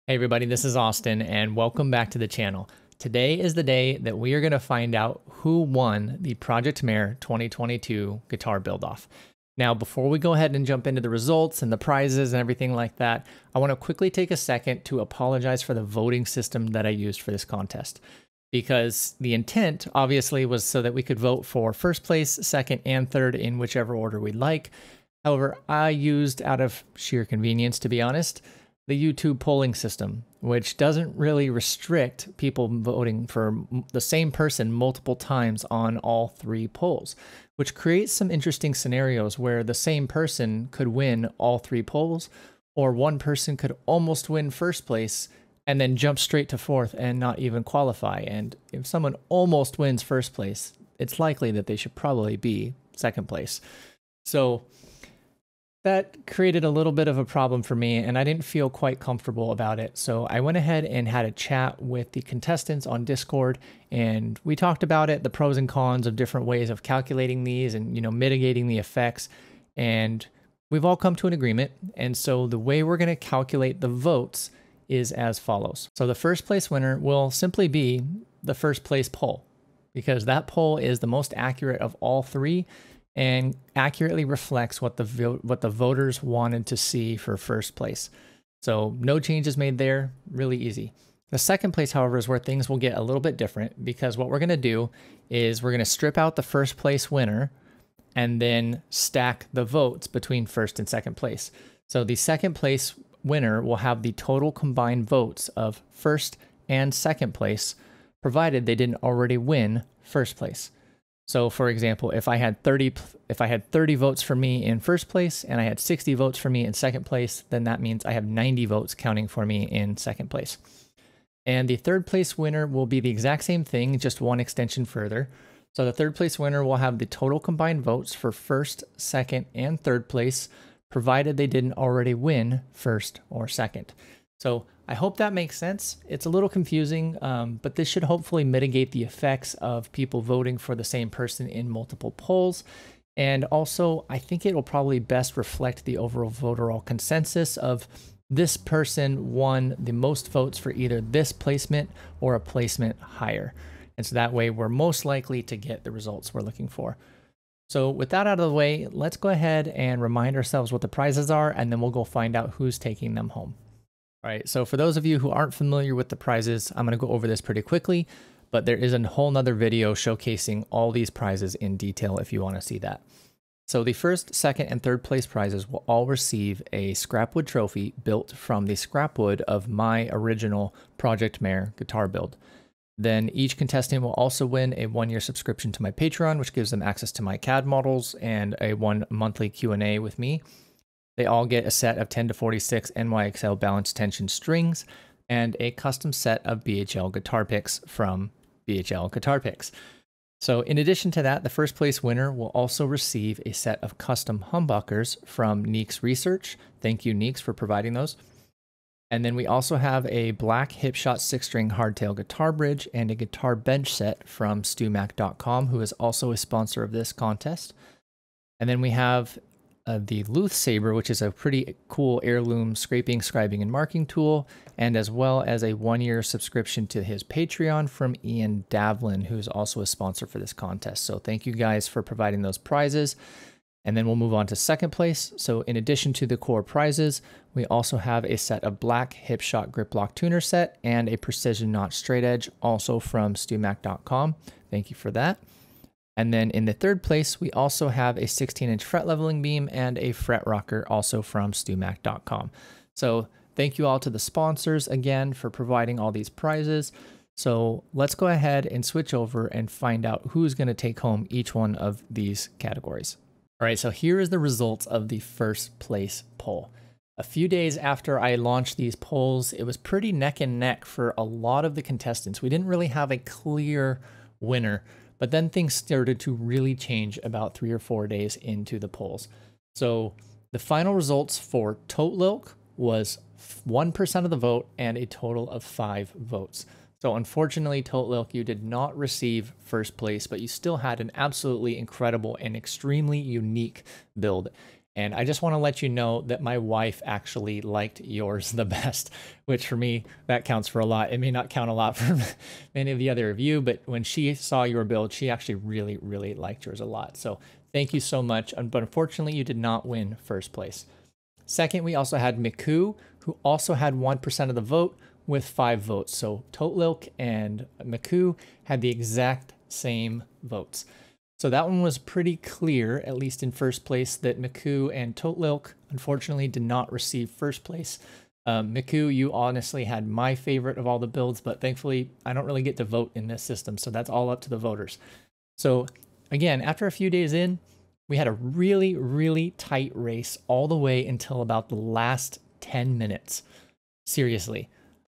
Hey everybody, this is Austin and welcome back to the channel. Today is the day that we are going to find out who won the Project Mehr 2022 Guitar Buildoff. Now, before we go ahead and jump into the results and the prizes and everything like that, I want to quickly take a second to apologize for the voting system that I used for this contest. Because the intent, obviously, was so that we could vote for first place, second, and third in whichever order we'd like. However, I used, out of sheer convenience, to be honest, the YouTube polling system, which doesn't really restrict people voting for the same person multiple times on all three polls, which creates some interesting scenarios where the same person could win all three polls, or one person could almost win first place and then jump straight to fourth and not even qualify. And if someone almost wins first place, it's likely that they should probably be second place. So that created a little bit of a problem for me, and I didn't feel quite comfortable about it. So I went ahead and had a chat with the contestants on Discord, and we talked about it, the pros and cons of different ways of calculating these and, mitigating the effects. And we've all come to an agreement. And so the way we're going to calculate the votes is as follows. So the first place winner will simply be the first place poll, because that poll is the most accurate of all three and accurately reflects what the voters wanted to see for first place. So no changes made there, really easy. The second place, however, is where things will get a little bit different, because what we're going to do is we're going to strip out the first place winner and then stack the votes between first and second place. So the second place winner will have the total combined votes of first and second place, provided they didn't already win first place. So for example, if I had 30 votes for me in first place and I had 60 votes for me in second place, then that means I have 90 votes counting for me in second place. And the third place winner will be the exact same thing, just one extension further. So the third place winner will have the total combined votes for first, second, and third place, provided they didn't already win first or second. So I hope that makes sense. It's a little confusing, but this should hopefully mitigate the effects of people voting for the same person in multiple polls. And also, I think it will probably best reflect the overall consensus of this person won the most votes for either this placement or a placement higher. And so that way we're most likely to get the results we're looking for. So with that out of the way, let's go ahead and remind ourselves what the prizes are, and then we'll go find out who's taking them home. All right, so for those of you who aren't familiar with the prizes, I'm going to go over this pretty quickly, but there is a whole nother video showcasing all these prizes in detail if you want to see that. So the first, second, and third place prizes will all receive a scrapwood trophy built from the scrapwood of my original Project Mehr guitar build. Then each contestant will also win a 1-year subscription to my Patreon, which gives them access to my CAD models and a 1 monthly Q&A with me. They all get a set of 10 to 46 NYXL balanced tension strings and a custom set of BHL guitar picks from BHL Guitar Picks. So in addition to that, the first place winner will also receive a set of custom humbuckers from Neeks Research. Thank you, Neeks, for providing those. And then we also have a black Hipshot 6-string hardtail guitar bridge and a guitar bench set from StuMac.com, who is also a sponsor of this contest. And then we have the Luth Saber, which is a pretty cool heirloom scraping, scribing, and marking tool, and as well as a 1-year subscription to his Patreon from Ian Davlin, who's also a sponsor for this contest. So thank you guys for providing those prizes. And then we'll move on to second place. So in addition to the core prizes, we also have a set of black Hipshot grip lock tuner set and a precision notch straight edge, also from StuMac.com. Thank you for that. And then in the third place, we also have a 16-inch fret leveling beam and a fret rocker, also from StuMac.com. So thank you all to the sponsors again for providing all these prizes. So let's go ahead and switch over and find out who's going to take home each one of these categories. All right, so here is the results of the first place poll. A few days after I launched these polls, it was pretty neck and neck for a lot of the contestants. We didn't really have a clear winner. But then things started to really change about 3 or 4 days into the polls. So the final results for Toatlilk was 1% of the vote and a total of 5 votes. So unfortunately, Toatlilk, you did not receive first place, but you still had an absolutely incredible and extremely unique build. And I just want to let you know that my wife actually liked yours the best, which for me, that counts for a lot. It may not count a lot for many of the other of you, but when she saw your build, she actually really, really liked yours a lot. So thank you so much. But unfortunately, you did not win first place. Second, we also had Mickooo, who also had 1% of the vote with 5 votes. So Toatlilk and Mickooo had the exact same votes. So that one was pretty clear, at least in first place, that Mickooo and Toatlilk unfortunately did not receive first place. Mickooo, you honestly had my favorite of all the builds, but thankfully I don't really get to vote in this system, so that's all up to the voters. So again, after a few days in, we had a really, really tight race all the way until about the last 10 minutes. Seriously.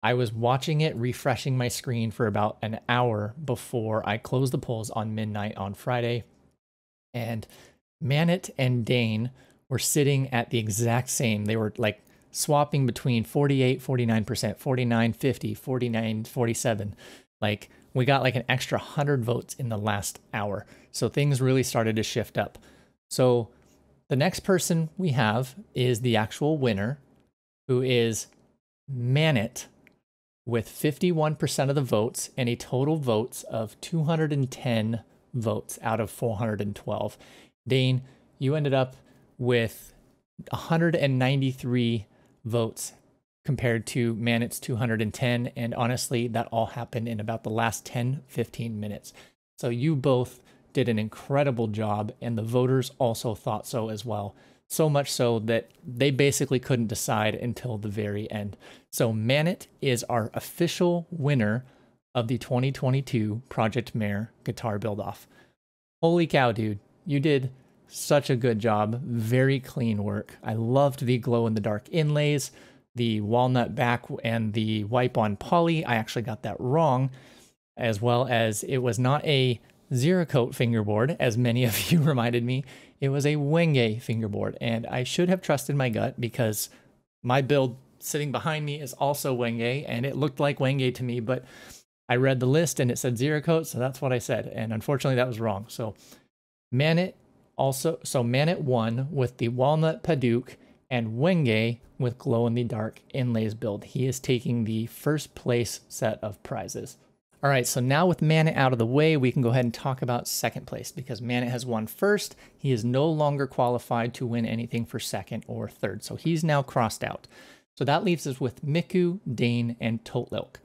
I was watching it, refreshing my screen for about an hour before I closed the polls on midnight on Friday. And Manit and Dane were sitting at the exact same. They were like swapping between 48, 49%, 49, 50, 49, 47. Like we got like an extra 100 votes in the last hour. So things really started to shift up. So the next person we have is the actual winner, who is Manit, with 51% of the votes and a total votes of 210 votes out of 412. Dane, you ended up with 193 votes compared to Manit's 210. And honestly, that all happened in about the last 10-15 minutes. So you both did an incredible job, and the voters also thought so as well. So much so that they basically couldn't decide until the very end. So Manit is our official winner of the 2022 Project Mehr Guitar Buildoff. Holy cow, dude. You did such a good job. Very clean work. I loved the glow-in-the-dark inlays, the walnut back, and the wipe-on poly. I actually got that wrong, as well as it was not a zero-coat fingerboard, as many of you reminded me. It was a Wenge fingerboard, and I should have trusted my gut because my build sitting behind me is also Wenge, and it looked like Wenge to me, but I read the list and it said zero coat, so that's what I said, and unfortunately that was wrong. So Manit won with the walnut Paduk and Wenge with glow-in-the-dark inlays build. He is taking the first place set of prizes. All right, so now with Manit out of the way, we can go ahead and talk about second place because Manit has won first. He is no longer qualified to win anything for second or third, so he's now crossed out. So that leaves us with Mickooo, Dane, and Toatlilk.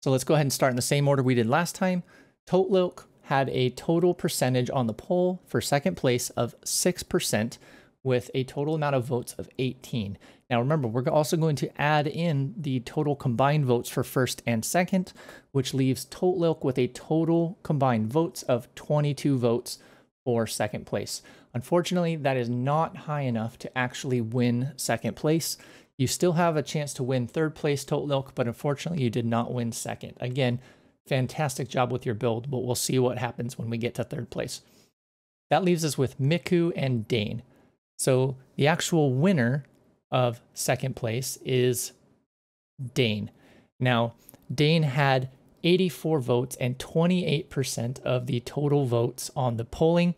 So let's go ahead and start in the same order we did last time. Toatlilk had a total percentage on the poll for second place of 6% with a total amount of votes of 18. Now remember, we're also going to add in the total combined votes for first and second, which leaves Toatlilk with a total combined votes of 22 votes for second place. Unfortunately, that is not high enough to actually win second place. You still have a chance to win third place, Toatlilk, but unfortunately you did not win second. Again, fantastic job with your build, but we'll see what happens when we get to third place. That leaves us with Mickooo and Dane. So the actual winner of second place is Dane. Now, Dane had 84 votes and 28% of the total votes on the polling,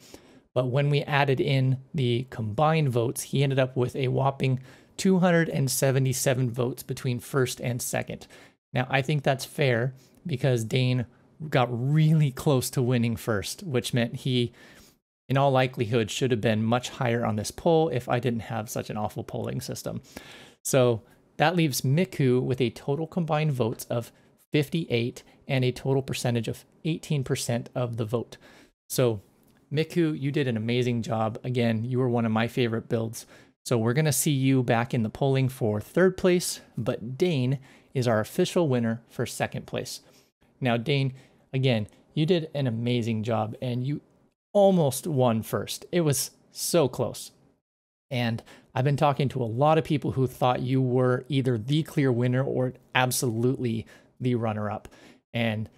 but when we added in the combined votes, he ended up with a whopping 277 votes between first and second. Now, I think that's fair because Dane got really close to winning first, which meant he, in all likelihood, should have been much higher on this poll if I didn't have such an awful polling system. So that leaves Mickooo with a total combined votes of 58 and a total percentage of 18% of the vote. So Mickooo, you did an amazing job. Again, you were one of my favorite builds. So we're going to see you back in the polling for third place, but Dane is our official winner for second place. Now, Dane, again, you did an amazing job and you almost won first. It was so close. And I've been talking to a lot of people who thought you were either the clear winner or absolutely the runner-up. And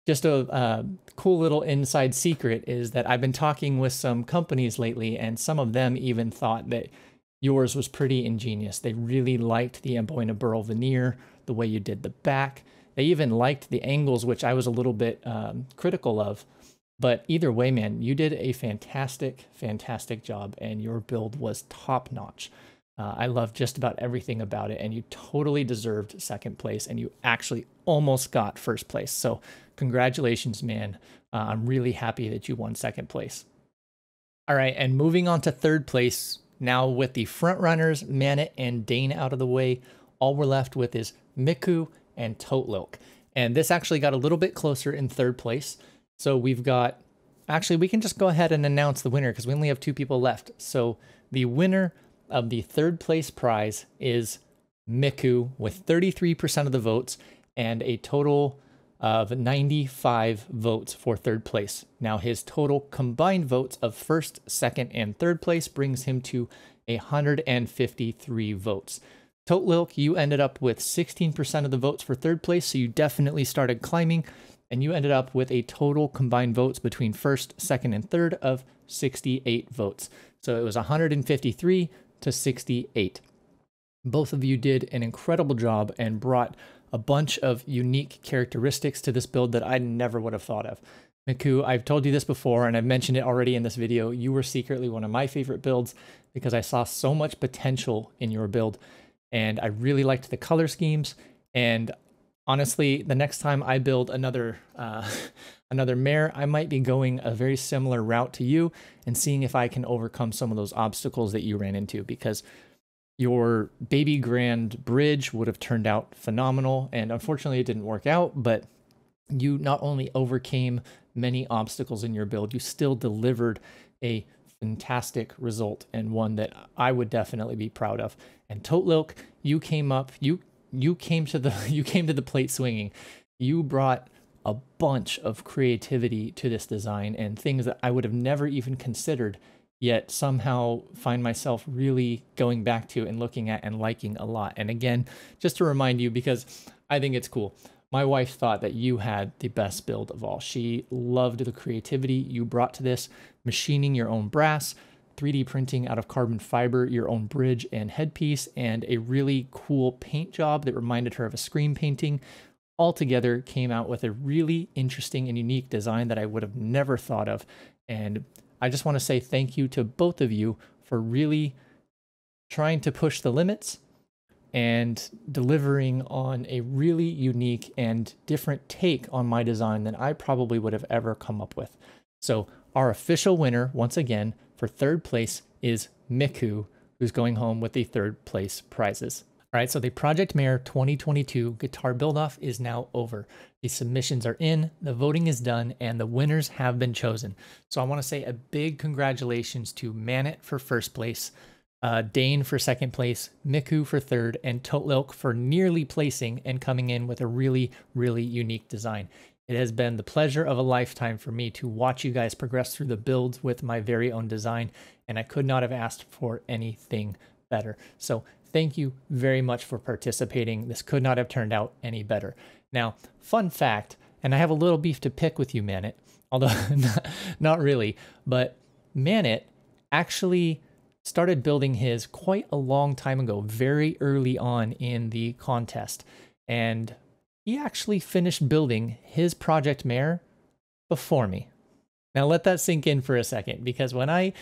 just a cool little inside secret is that I've been talking with some companies lately, and some of them even thought that yours was pretty ingenious. They really liked the Amboina burl veneer, the way you did the back. They even liked the angles, which I was a little bit critical of. But either way, man, you did a fantastic, fantastic job, and your build was top notch. I love just about everything about it, and you totally deserved second place, and you actually almost got first place. So congratulations, man. I'm really happy that you won second place. All right, and moving on to third place, now with the front runners, Manit and Dane out of the way, all we're left with is Mickooo and Toatlilk. And this actually got a little bit closer in third place. So we've got, actually, we can just go ahead and announce the winner because we only have 2 people left. So the winner of the third place prize is Mickooo with 33% of the votes and a total of 95 votes for third place. Now his total combined votes of first, second, and third place brings him to 153 votes. Toatlilk, you ended up with 16% of the votes for third place, so you definitely started climbing, and you ended up with a total combined votes between first, second, and third of 68 votes. So it was 153 to 68. Both of you did an incredible job and brought a bunch of unique characteristics to this build that I never would have thought of. Mickooo, I've told you this before, and I've mentioned it already in this video. You were secretly one of my favorite builds because I saw so much potential in your build, and I really liked the color schemes. And honestly, the next time I build another Mehr, I might be going a very similar route to you and seeing if I can overcome some of those obstacles that you ran into, because your baby grand bridge would have turned out phenomenal, and unfortunately it didn't work out, but you not only overcame many obstacles in your build, you still delivered a fantastic result and one that I would definitely be proud of. And Toatlilk, you came up, you came to the plate swinging. You brought a bunch of creativity to this design and things that I would have never even considered, yet somehow find myself really going back to and looking at and liking a lot. And again, just to remind you, because I think it's cool, my wife thought that you had the best build of all. She loved the creativity you brought to this, machining your own brass, 3D printing out of carbon fiber your own bridge and headpiece, and a really cool paint job that reminded her of a screen painting. All together came out with a really interesting and unique design that I would have never thought of. And I just want to say thank you to both of you for really trying to push the limits and delivering on a really unique and different take on my design than I probably would have ever come up with. So our official winner, once again, for third place is Mickooo, who's going home with the third place prizes. All right, so the Project Mehr 2022 Guitar Build-Off is now over. The submissions are in, the voting is done, and the winners have been chosen. So I want to say a big congratulations to Manit for first place, Dane for second place, Mickooo for third, and Toatlilk for nearly placing and coming in with a really, really unique design. It has been the pleasure of a lifetime for me to watch you guys progress through the builds with my very own design, and I could not have asked for anything better. So thank you very much for participating. This could not have turned out any better. Now, fun fact, and I have a little beef to pick with you, Manit, although not really, but Manit actually started building his quite a long time ago, very early on in the contest. And he actually finished building his Project Mehr before me. Now let that sink in for a second, because when I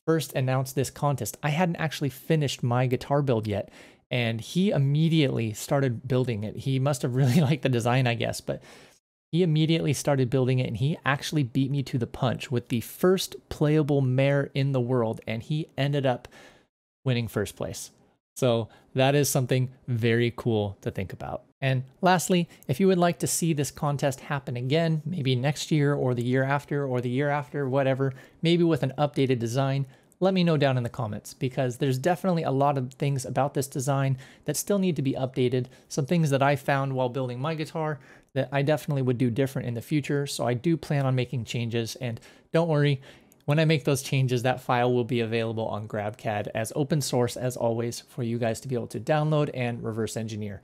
first announced this contest, I hadn't actually finished my guitar build yet. And he immediately started building it. He must have really liked the design, I guess, but he immediately started building it, and he actually beat me to the punch with the first playable Mehr in the world, and he ended up winning first place. So that is something very cool to think about. And lastly, if you would like to see this contest happen again, maybe next year or the year after, whatever, maybe with an updated design, let me know down in the comments, because there's definitely a lot of things about this design that still need to be updated. Some things that I found while building my guitar that I definitely would do different in the future. So I do plan on making changes, and don't worry, when I make those changes, that file will be available on GrabCAD as open source as always for you guys to be able to download and reverse engineer.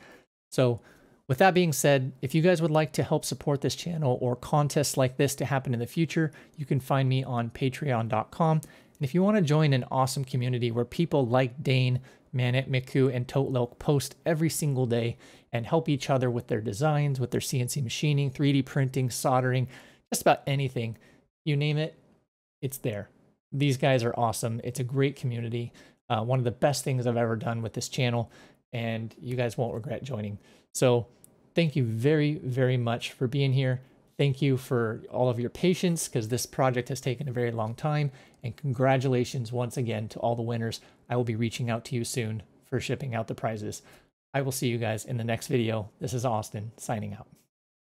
So with that being said, if you guys would like to help support this channel or contests like this to happen in the future, you can find me on patreon.com. And if you want to join an awesome community where people like Dane, Manit, Mickooo, and Toatlilk post every single day and help each other with their designs, with their CNC machining, 3D printing, soldering, just about anything, you name it, it's there. These guys are awesome. It's a great community. One of the best things I've ever done with this channel, and you guys won't regret joining. So thank you very, very much for being here. Thank you for all of your patience, because this project has taken a very long time. And congratulations once again to all the winners. I will be reaching out to you soon for shipping out the prizes. I will see you guys in the next video. This is Austin signing out.